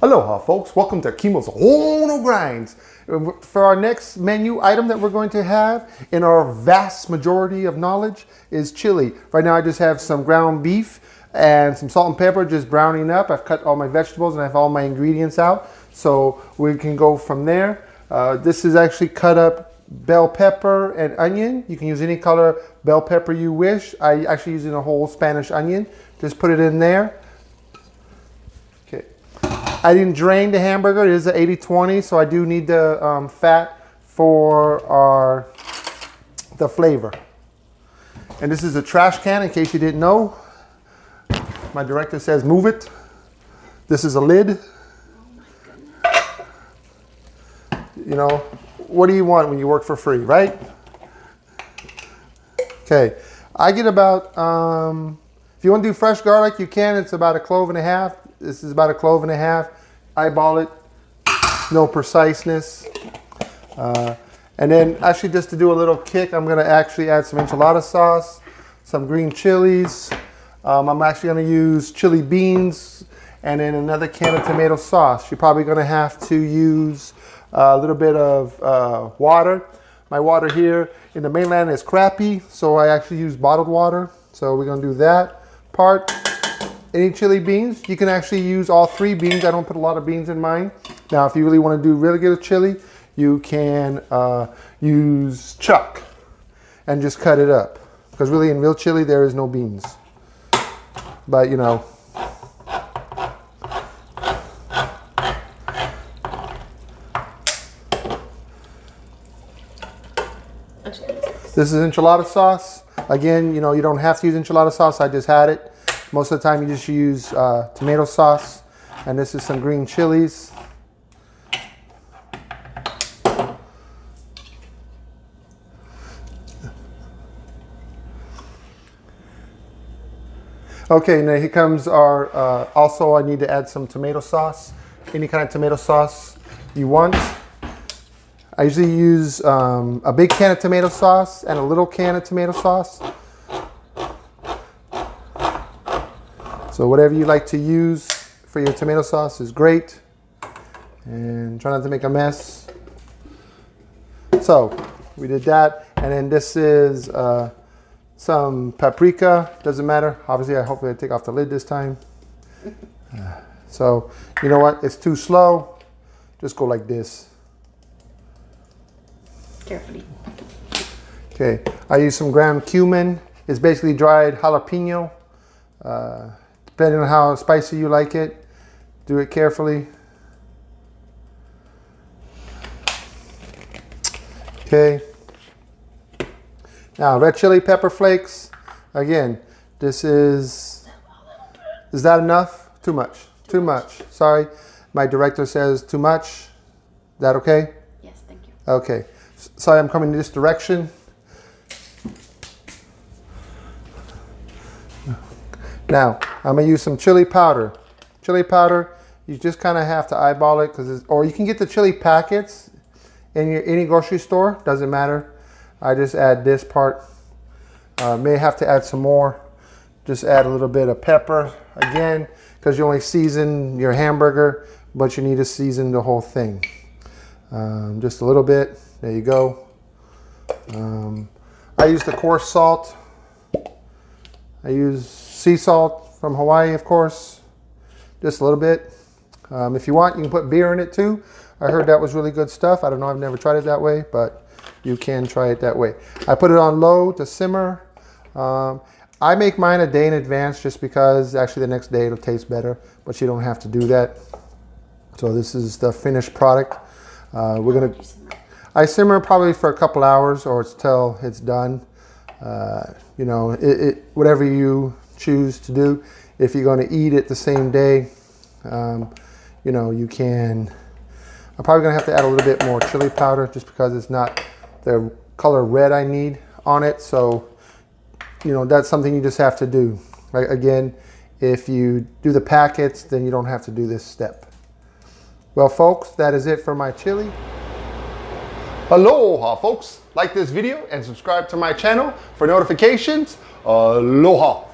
Aloha folks, welcome to Kimo's Ono Grinds. For our next menu item that we're going to have in our vast majority of knowledge is chili. Right now I just have some ground beef and some salt and pepper just browning up. I've cut all my vegetables and I have all my ingredients out, so we can go from there. This is actually cut up bell pepper and onion. You can use any color bell pepper you wish. I actually use a whole Spanish onion. Just put it in there. I didn't drain the hamburger. It is an 80-20, so I do need the fat for the flavor. And this is a trash can, in case you didn't know. My director says move it. This is a lid. You know, what do you want when you work for free, right? Okay, I get about, if you want to do fresh garlic, you can. It's about 1.5 cloves. This is about 1.5 cloves. Eyeball it, no preciseness. And then actually, just to do a little kick, I'm gonna actually add some enchilada sauce, some green chilies. I'm actually gonna use chili beans and then another can of tomato sauce. You're probably gonna have to use a little bit of water. My water here in the mainland is crappy, so I actually use bottled water. So we're gonna do that part. Any chili beans, you can actually use all 3 beans. I don't put a lot of beans in mine. Now, if you really want to do really good chili, you can use chuck and just cut it up. Because really in real chili, there is no beans. But you know. This is enchilada sauce. Again, you know, you don't have to use enchilada sauce. I just had it. Most of the time you just use tomato sauce, and this is some green chilies. Okay, now here comes our, also I need to add some tomato sauce, any kind of tomato sauce you want. I usually use a big can of tomato sauce and a little can of tomato sauce. So whatever you like to use for your tomato sauce is great. And try not to make a mess. So we did that. And then this is some paprika. Doesn't matter. Obviously, hopefully I take off the lid this time. So you know what? It's too slow. Just go like this. Carefully. Okay. I use some ground cumin. It's basically dried jalapeno. Depending on how spicy you like it, do it carefully. Okay. Now, red chili pepper flakes. Again, this is that enough? Too much. Too much. Sorry. My director says too much. Is that okay? Yes, thank you. Okay. Sorry, I'm coming in this direction. Now, I'm gonna use some chili powder. Chili powder, you just kind of have to eyeball it, or you can get the chili packets in any grocery store, doesn't matter. I just add this part. May have to add some more. Just add a little bit of pepper, again, because you only season your hamburger, but you need to season the whole thing. Just a little bit, there you go. I use the coarse salt. I use sea salt from Hawaii, of course, just a little bit. If you want, you can put beer in it too. I heard that was really good stuff. I don't know, I've never tried it that way, but you can try it that way. I put it on low to simmer. I make mine a day in advance just because actually the next day it'll taste better, but you don't have to do that. So this is the finished product. I simmer probably for a couple hours or till it's done. You know, whatever you choose to do. If you're going to eat it the same day, you know, you can. I'm probably going to have to add a little bit more chili powder just because it's not the color red I need on it. So, you know, that's something you just have to do. Right? Again, if you do the packets, then you don't have to do this step. Well, folks, that is it for my chili. Aloha, folks. Like this video and subscribe to my channel for notifications. Aloha.